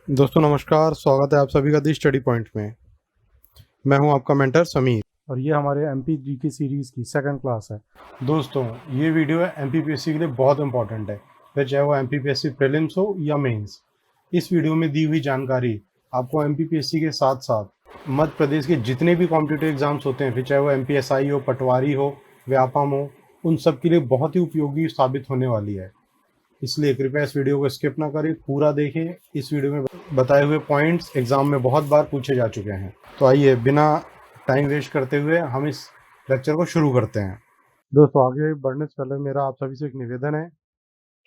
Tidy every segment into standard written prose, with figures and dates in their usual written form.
दोस्तों नमस्कार, स्वागत है आप सभी का दी स्टडी पॉइंट में। मैं हूं आपका मेंटर समीर और ये हमारे एमपी जी की सीरीज़ की सेकंड क्लास है। दोस्तों ये वीडियो है एमपीपीएससी के लिए बहुत इंपॉर्टेंट है, फिर चाहे वो एमपीपीएससी प्रीलिम्स हो या मेंस। इस वीडियो में दी हुई जानकारी आपको एमपीपीएससी के साथ साथ मध्य प्रदेश के जितने भी कॉम्पिटिटिव एग्जाम्स होते हैं, फिर चाहे वो एमपीएसआई हो, पटवारी हो, व्यापम हो, उन सब के लिए बहुत ही उपयोगी साबित होने वाली है। इसलिए कृपया इस वीडियो को स्किप ना करें, पूरा देखें। इस वीडियो में बताए हुए पॉइंट्स एग्जाम में बहुत बार पूछे जा चुके हैं। तो आइए बिना टाइम वेस्ट करते हुए हम इस लेक्चर को शुरू करते हैं। दोस्तों आगे बढ़ने से पहले मेरा आप सभी से एक निवेदन है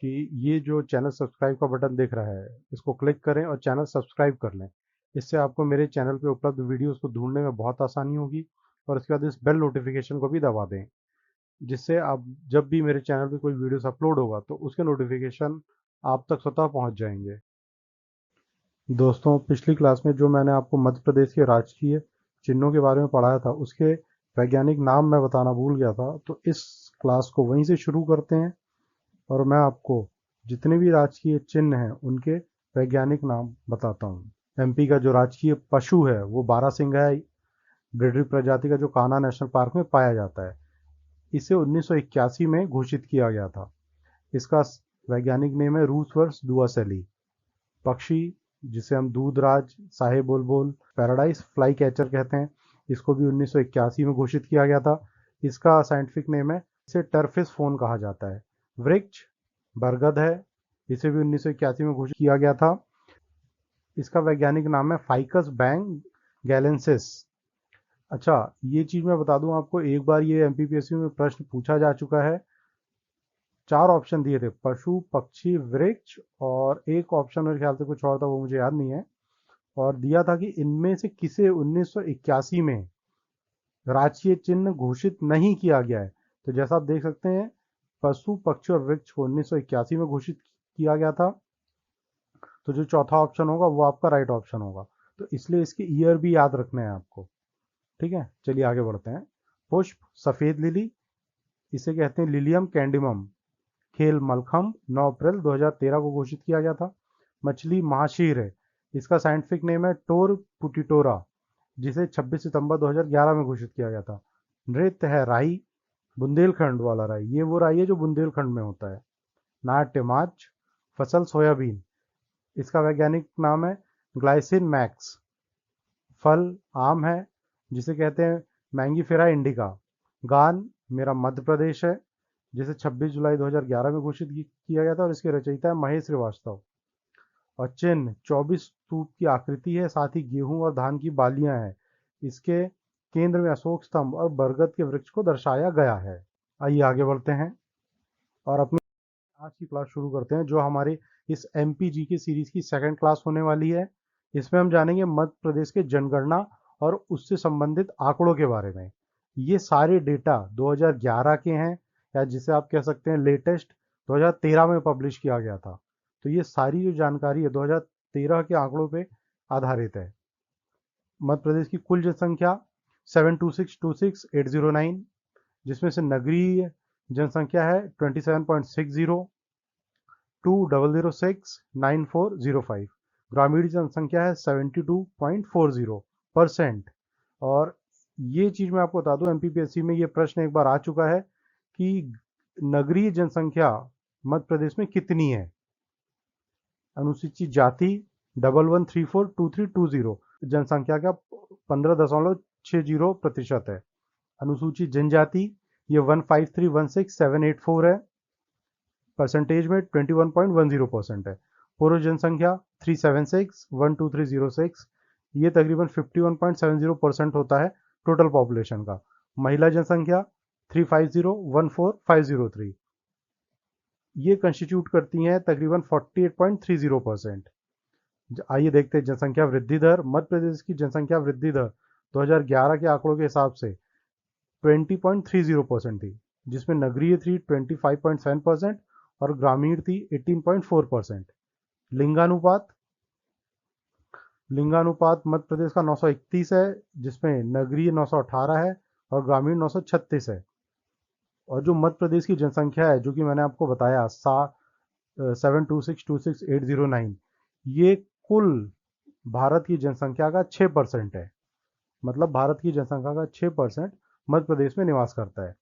कि ये जो चैनल सब्सक्राइब का बटन दिख रहा है, इसको क्लिक करें और चैनल सब्सक्राइब कर लें। इससे आपको मेरे चैनल पे उपलब्ध वीडियोस को ढूंढने में बहुत आसानी होगी। और उसके बाद इस बेल नोटिफिकेशन को भी दबा दें, जिससे आप जब भी मेरे चैनल पे कोई वीडियोस अपलोड होगा तो उसके नोटिफिकेशन आप तक स्वतः पहुंच जाएंगे। दोस्तों पिछली क्लास में जो मैंने आपको मध्य प्रदेश के राजकीय चिन्हों के बारे में पढ़ाया था, उसके वैज्ञानिक नाम मैं बताना भूल गया था, तो इस क्लास को वहीं से शुरू करते हैं और मैं आपको जितने भी राजकीय चिन्ह हैं उनके वैज्ञानिक नाम बताता हूँ। एमपी का जो राजकीय पशु है वो बारहसिंगा है, ब्रिडरी प्रजाति का, जो कान्हा नेशनल पार्क में पाया जाता है। इसे 1981 में घोषित किया गया था। इसका वैज्ञानिक नेम है रूथवर्स दुआसेली। पक्षी जिसे हम दूधराज, साहे बुलबुल, पैराडाइज फ्लाई कैचर कहते हैं, इसको भी 1981 में घोषित किया गया था। इसका साइंटिफिक नेम है, इसे टर्फिस फोन कहा जाता है। वृक्ष बरगद है, इसे भी 1981 में घोषित किया गया था। इसका वैज्ञानिक नाम है फाइकस बैंग गैलेंसिस। अच्छा, ये चीज मैं बता दूं आपको, एक बार ये एमपीपीएससी में प्रश्न पूछा जा चुका है। 4 ऑप्शन दिए थे, पशु, पक्षी, वृक्ष और एक ऑप्शन मेरे ख्याल से कुछ और था, वो मुझे याद नहीं है। और दिया था कि इनमें से किसे 1981 में राजकीय चिन्ह घोषित नहीं किया गया है। तो जैसा आप देख सकते हैं, पशु, पक्षी और वृक्ष को 1981 में घोषित किया गया था। तो जो चौथा ऑप्शन होगा वो आपका राइट ऑप्शन होगा। तो इसलिए इसके ईयर भी याद रखने हैं आपको। ठीक है, चलिए आगे बढ़ते हैं। पुष्प सफेद लिली, इसे कहते हैं लिलियम कैंडिमम। खेल मलखम्ब 9 अप्रैल 2013 को घोषित किया गया था। मछली महाशीर है, इसका साइंटिफिक नेम है टोर पुटिटोरा, जिसे 26 सितंबर 2011 में घोषित किया गया था। नृत्य है राई, बुंदेलखंड वाला राई, ये वो राई है जो बुंदेलखंड में होता है। नाट्य मार्च। फसल सोयाबीन, इसका वैज्ञानिक नाम है ग्लाइसिन मैक्स। फल आम है, जिसे कहते हैं मैंगीफेरा इंडिका। गान मेरा मध्य प्रदेश है, जिसे 26 जुलाई 2011 में घोषित किया गया था और इसके रचयिता है महेश श्रीवास्तव। और चिन्ह 24 स्तूप की आकृति है, साथ ही गेहूं और धान की बालियां हैं। इसके केंद्र में अशोक स्तंभ और बरगद के वृक्ष को दर्शाया गया है। आइए आगे बढ़ते हैं और अपनी आज की क्लास शुरू करते हैं, जो हमारे इस एमपीजी की सीरीज की सेकंड क्लास होने वाली है। इसमें हम जानेंगे मध्य प्रदेश के जनगणना और उससे संबंधित आंकड़ों के बारे में। ये सारे डेटा 2011 के हैं, या जिसे आप कह सकते हैं लेटेस्ट 2013 में पब्लिश किया गया था। तो ये सारी जो जानकारी है 2013 के आंकड़ों पे आधारित है। मध्य प्रदेश की कुल जनसंख्या 72626,809, जिसमें से नगरीय जनसंख्या है 27.60, 20069405। ग्रामीण जनसंख्या है 72.40%। और ये चीज मैं आपको बता दूं, एमपीपीएससी में ये प्रश्न एक बार आ चुका है कि नगरीय जनसंख्या मध्य प्रदेश में कितनी है। अनुसूचित जाति 11342320 जनसंख्या का 15.60% है। अनुसूचित जनजाति ये 15316,784 है, परसेंटेज में 21.10% है। पुरुष जनसंख्या 376,12306, ये तकरीबन 51.70% होता है टोटल पॉपुलेशन का। महिला जनसंख्या 350,14,503, ये कंस्टिट्यूट करती हैं तकरीबन 48.30%। आइए देखते हैं जनसंख्या वृद्धि दर। मध्य प्रदेश की जनसंख्या वृद्धि दर 2011 के आंकड़ों के हिसाब से 20.30% थी, जिसमें नगरीय थी 25.7% और ग्रामीण थी 18.4%। लिंगानुपात लिंगानुपात मध्य प्रदेश का 931 है, जिसमें नगरीय 918 है और ग्रामीण 936 है। और जो मध्य प्रदेश की जनसंख्या है, जो कि मैंने आपको बताया 72626,809, ये कुल भारत की जनसंख्या का 6% है। मतलब भारत की जनसंख्या का 6% मध्य प्रदेश में निवास करता है।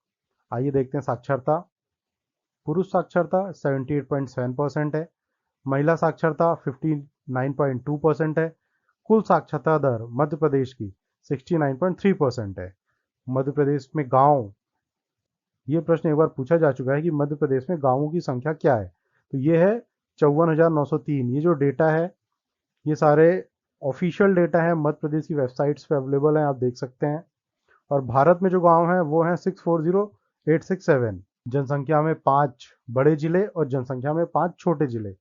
आइए देखते हैं साक्षरता। पुरुष साक्षरता 78.7% है, महिला साक्षरता 59.2% है। कुल साक्षरता दर मध्य प्रदेश की 69.3% है। मध्य प्रदेश में गांव, ये प्रश्न एक बार पूछा जा चुका है कि मध्य प्रदेश में गांवों की संख्या क्या है, तो ये है 54,903। ये जो डेटा है ये सारे ऑफिशियल डेटा है, मध्य प्रदेश की वेबसाइट्स पे अवेलेबल हैं, आप देख सकते हैं। और भारत में जो गांव हैं वो हैं 640,867। जनसंख्या में 5 बड़े जिले और जनसंख्या में 5 छोटे जिले,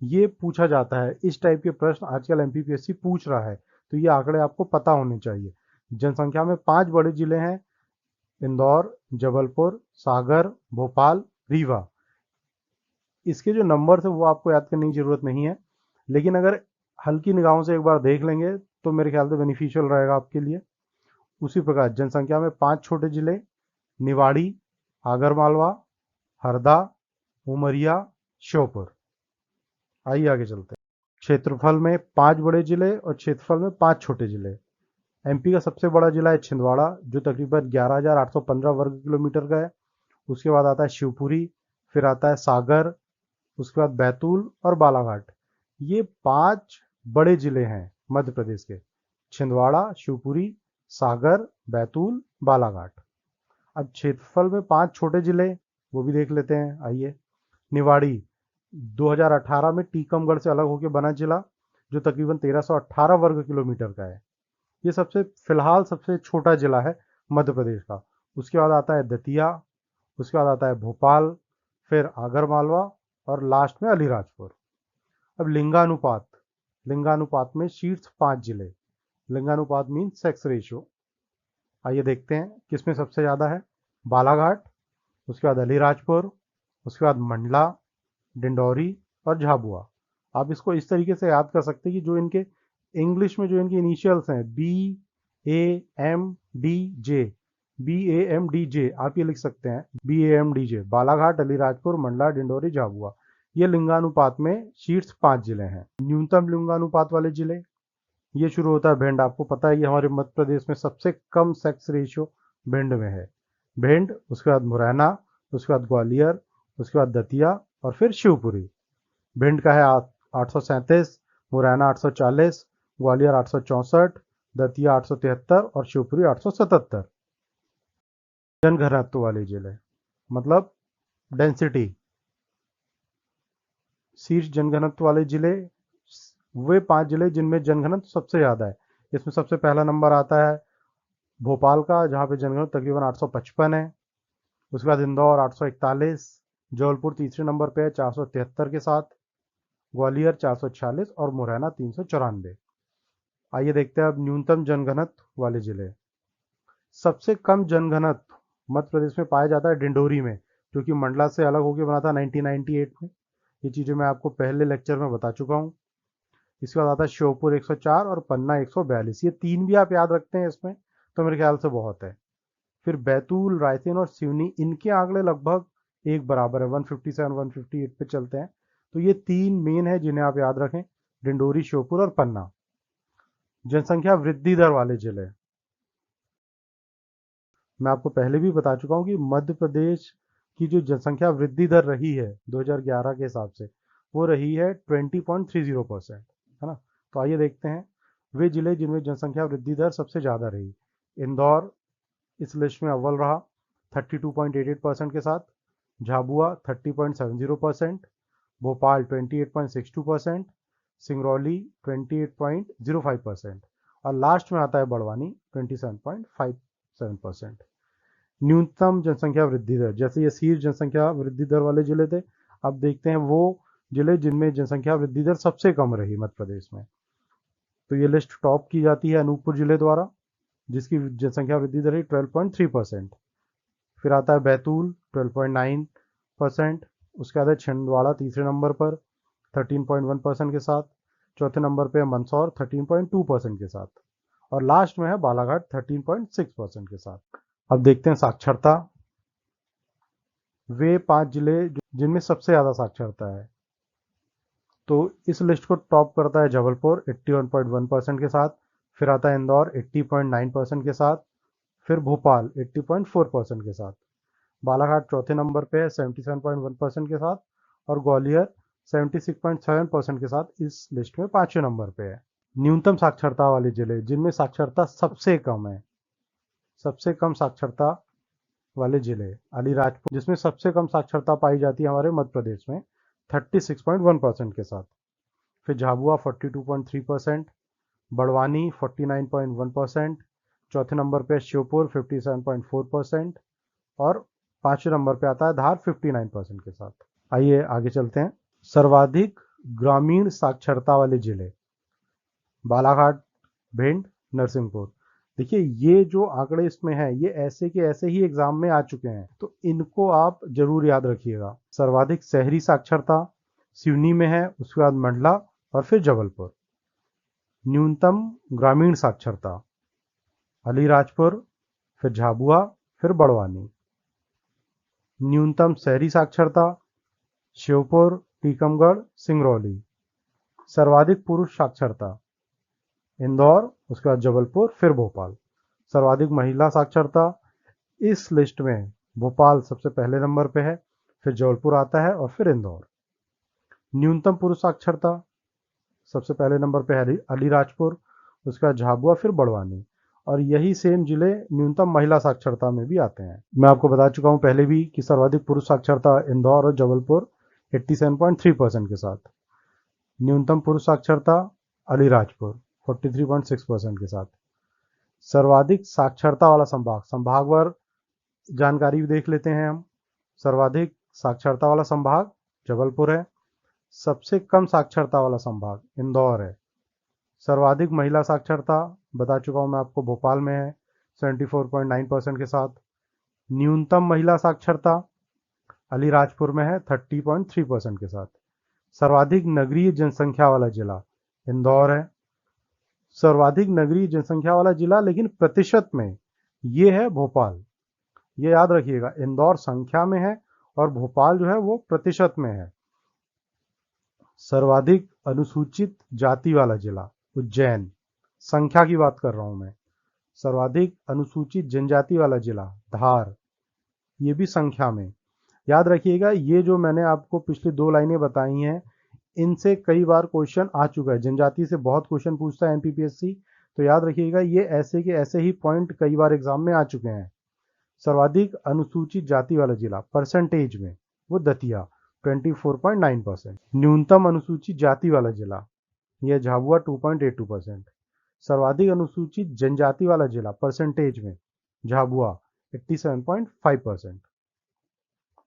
ये पूछा जाता है। इस टाइप के प्रश्न आजकल एमपीपीएससी पूछ रहा है, तो ये आंकड़े आपको पता होने चाहिए। जनसंख्या में 5 बड़े जिले हैं: इंदौर, जबलपुर, सागर, भोपाल, रीवा। इसके जो नंबर है वो आपको याद करने की जरूरत नहीं है, लेकिन अगर हल्की निगाहों से एक बार देख लेंगे तो मेरे ख्याल से बेनिफिशियल रहेगा आपके लिए। उसी प्रकार जनसंख्या में 5 छोटे जिले: निवाड़ी, आगरमालवा, हरदा, उमरिया, श्योपुर। आइए आगे चलते हैं। क्षेत्रफल में 5 बड़े जिले और क्षेत्रफल में 5 छोटे जिले। एमपी का सबसे बड़ा जिला है छिंदवाड़ा, जो तकरीबन 11,815 वर्ग किलोमीटर का है। उसके बाद आता है शिवपुरी, फिर आता है सागर, उसके बाद बैतूल और बालाघाट। ये 5 बड़े जिले हैं मध्य प्रदेश के: छिंदवाड़ा, शिवपुरी, सागर, बैतूल, बालाघाट। अब क्षेत्रफल में 5 छोटे जिले, वो भी देख लेते हैं। आइए। निवाड़ी 2018 में टीकमगढ़ से अलग होकर बना जिला, जो तकरीबन 1318 वर्ग किलोमीटर का है। ये फिलहाल सबसे छोटा जिला है मध्य प्रदेश का। उसके बाद आता है दतिया, उसके बाद आता है भोपाल, फिर आगरमालवा और लास्ट में अलीराजपुर। अब लिंगानुपात, लिंगानुपात में शीर्ष 5 जिले। लिंगानुपात मीन सेक्स रेशियो। आइए देखते हैं किसमें सबसे ज़्यादा है। बालाघाट, उसके बाद अलीराजपुर, उसके बाद मंडला, डिंडौरी और झाबुआ। आप इसको इस तरीके से याद कर सकते हैं कि जो इनके इंग्लिश में जो इनके इनिशियल्स हैं BAMDJ, BAMDJ, आप ये लिख सकते हैं BAMDJ। बालाघाट, अलीराजपुर, मंडला, डिंडौरी, झाबुआ, ये लिंगानुपात में शीर्ष 5 जिले हैं। न्यूनतम लिंगानुपात वाले जिले, ये शुरू होता है भिंड। आपको पता है ये हमारे मध्य प्रदेश में सबसे कम सेक्स रेशियो भिंड में है। भिंड, उसके बाद मुरैना, उसके बाद ग्वालियर, उसके बाद दतिया और फिर शिवपुरी। भिंड का है 837, मुरैना 840, ग्वालियर 864, दतिया 873 और शिवपुरी 877। जनघनत्व वाले जिले, मतलब डेंसिटी, शीर्ष जनघनत्व वाले जिले, वे 5 जिले जिनमें जनघनत्व सबसे ज़्यादा है। इसमें सबसे पहला नंबर आता है भोपाल का, जहाँ पे जनघनत्व तकरीबन 855 है। उसके बाद इंदौर 841, जबलपुर तीसरे नंबर पे है 473 के साथ, ग्वालियर 446 और मुरैना 394। आइए देखते हैं अब न्यूनतम जनघनत्व वाले जिले। सबसे कम जनघनत्व मध्य प्रदेश में पाया जाता है डिंडोरी में, जो कि मंडला से अलग होकर बना था 1998 में। ये चीज़ें मैं आपको पहले लेक्चर में बता चुका हूँ। इसके बाद आता है श्योपुर 104 और पन्ना 142। ये 3 भी आप याद रखते हैं इसमें तो मेरे ख्याल से बहुत है। फिर बैतूल, रायसेन और सिवनी, इनके आंकड़े लगभग एक बराबर है, 157 158 पे चलते हैं। तो ये 3 मेन है जिन्हें आप याद रखें: डिंडोरी, श्योपुर और पन्ना। जनसंख्या वृद्धि दर वाले जिले, मैं आपको पहले भी बता चुका हूँ कि मध्य प्रदेश की जो जनसंख्या वृद्धि दर रही है 2011 के हिसाब से, वो रही है 20.30%, है ना। तो आइए देखते हैं वे जिले जिनमें जनसंख्या वृद्धि दर सबसे ज़्यादा रही। इंदौर इस लिस्ट में अव्वल रहा 32.88% के साथ, झाबुआ 30.70%, भोपाल 28.62%, सिंगरौली 28.05% और लास्ट में आता है बड़वानी 27.57%। न्यूनतम जनसंख्या वृद्धि दर, जैसे ये शीर्ष जनसंख्या वृद्धि दर वाले जिले थे, अब देखते हैं वो जिले जिनमें जनसंख्या वृद्धि दर सबसे कम रही मध्य प्रदेश में। तो ये लिस्ट टॉप की जाती है अनूपपुर जिले द्वारा, जिसकी जनसंख्या वृद्धि दर है 12.3%। फिर आता है बैतूल 12.9%। उसके बाद है छिंदवाड़ा तीसरे नंबर पर 13.1% के साथ। चौथे नंबर पे है मंदसौर 13.2% के साथ और लास्ट में है बालाघाट 13.6% के साथ। अब देखते हैं साक्षरता, वे 5 जिले जिनमें सबसे ज़्यादा साक्षरता है। तो इस लिस्ट को टॉप करता है जबलपुर 81.1% के साथ, फिर आता है इंदौर 80.9% के साथ, फिर भोपाल 80.4% के साथ। बालाघाट चौथे नंबर पे है 77.1% के साथ, और ग्वालियर 76.7% के साथ इस लिस्ट में 5वें नंबर पे है। न्यूनतम साक्षरता वाले जिले जिनमें साक्षरता सबसे कम है, सबसे कम साक्षरता वाले जिले अलीराजपुर, जिसमें सबसे कम साक्षरता पाई जाती है हमारे मध्य प्रदेश में 36.1% के साथ, फिर झाबुआ 42.3%, बड़वानी 49.1%, चौथे नंबर पे श्योपुर 57.4%, और 5वें नंबर पे आता है धार 59% के साथ। आइए आगे चलते हैं। सर्वाधिक ग्रामीण साक्षरता वाले जिले बालाघाट, भिंड, नरसिंहपुर। देखिए ये जो आंकड़े इसमें हैं ये ऐसे के ऐसे ही एग्जाम में आ चुके हैं, तो इनको आप जरूर याद रखिएगा। सर्वाधिक शहरी साक्षरता सिवनी में है, उसके बाद मंडला और फिर जबलपुर। न्यूनतम ग्रामीण साक्षरता अलीराजपुर, फिर झाबुआ, फिर बड़वानी। न्यूनतम शहरी साक्षरता श्योपुर, टीकमगढ़, सिंगरौली। सर्वाधिक पुरुष साक्षरता इंदौर, उसके बाद जबलपुर, फिर भोपाल। सर्वाधिक महिला साक्षरता इस लिस्ट में भोपाल सबसे पहले नंबर पे है, फिर जबलपुर आता है और फिर इंदौर। न्यूनतम पुरुष साक्षरता सबसे पहले नंबर पे है अलीराजपुर, उसके बाद झाबुआ, फिर बड़वानी। और यही सेम जिले न्यूनतम महिला साक्षरता में भी आते हैं। मैं आपको बता चुका हूं पहले भी कि सर्वाधिक पुरुष साक्षरता इंदौर और जबलपुर 87.3% के साथ। न्यूनतम पुरुष साक्षरता अलीराजपुर 43.6% के साथ। सर्वाधिक साक्षरता वाला संभाग, संभागवार जानकारी भी देख लेते हैं हम। सर्वाधिक साक्षरता वाला संभाग जबलपुर है। सबसे कम साक्षरता वाला संभाग इंदौर है। सर्वाधिक महिला साक्षरता बता चुका हूं मैं आपको, भोपाल में है 74.9% के साथ। न्यूनतम महिला साक्षरता अलीराजपुर में है 30.3% के साथ। सर्वाधिक नगरीय जनसंख्या वाला जिला इंदौर है। सर्वाधिक नगरीय जनसंख्या वाला जिला लेकिन प्रतिशत में ये है भोपाल। ये याद रखिएगा, इंदौर संख्या में है और भोपाल जो है वो प्रतिशत में है। सर्वाधिक अनुसूचित जाति वाला जिला उज्जैन, संख्या की बात कर रहा हूं मैं। सर्वाधिक अनुसूचित जनजाति वाला जिला धार, ये भी संख्या में। याद रखिएगा ये जो मैंने आपको पिछली 2 लाइनें बताई हैं इनसे कई बार क्वेश्चन आ चुका है। जनजाति से बहुत क्वेश्चन पूछता है एमपीपीएससी, तो याद रखिएगा ये ऐसे के ऐसे ही पॉइंट कई बार एग्जाम में आ चुके हैं। सर्वाधिक अनुसूचित जाति वाला जिला परसेंटेज में वो दतिया 24.9%। न्यूनतम अनुसूचित जाति वाला जिला यह झाबुआ 2.82%। सर्वाधिक अनुसूचित जनजाति वाला जिला परसेंटेज में झाबुआ 87.5%।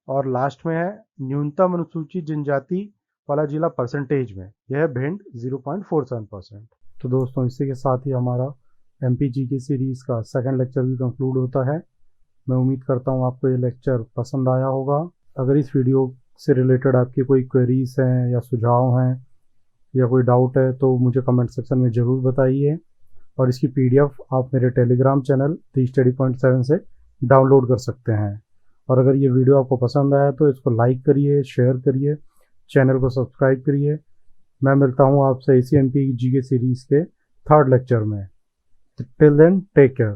और लास्ट में है न्यूनतम अनुसूचित जनजाति वाला जिला परसेंटेज में, यह है भिंड 0.47%। तो दोस्तों इसी के साथ ही हमारा एमपीजी की सीरीज़ का सेकंड लेक्चर भी कंक्लूड होता है। मैं उम्मीद करता हूँ आपको ये लेक्चर पसंद आया होगा। अगर इस वीडियो से रिलेटेड आपकी कोई क्वेरीज हैं या सुझाव हैं या कोई डाउट है तो मुझे कमेंट सेक्शन में ज़रूर बताइए। और इसकी पीडीएफ आप मेरे Telegram channel the study point 7 से डाउनलोड कर सकते हैं। और अगर ये वीडियो आपको पसंद आया तो इसको लाइक करिए, शेयर करिए, चैनल को सब्सक्राइब करिए। मैं मिलता हूँ आपसे इसी एमपीजी के सीरीज़ के 3rd लेक्चर में। Till then take care.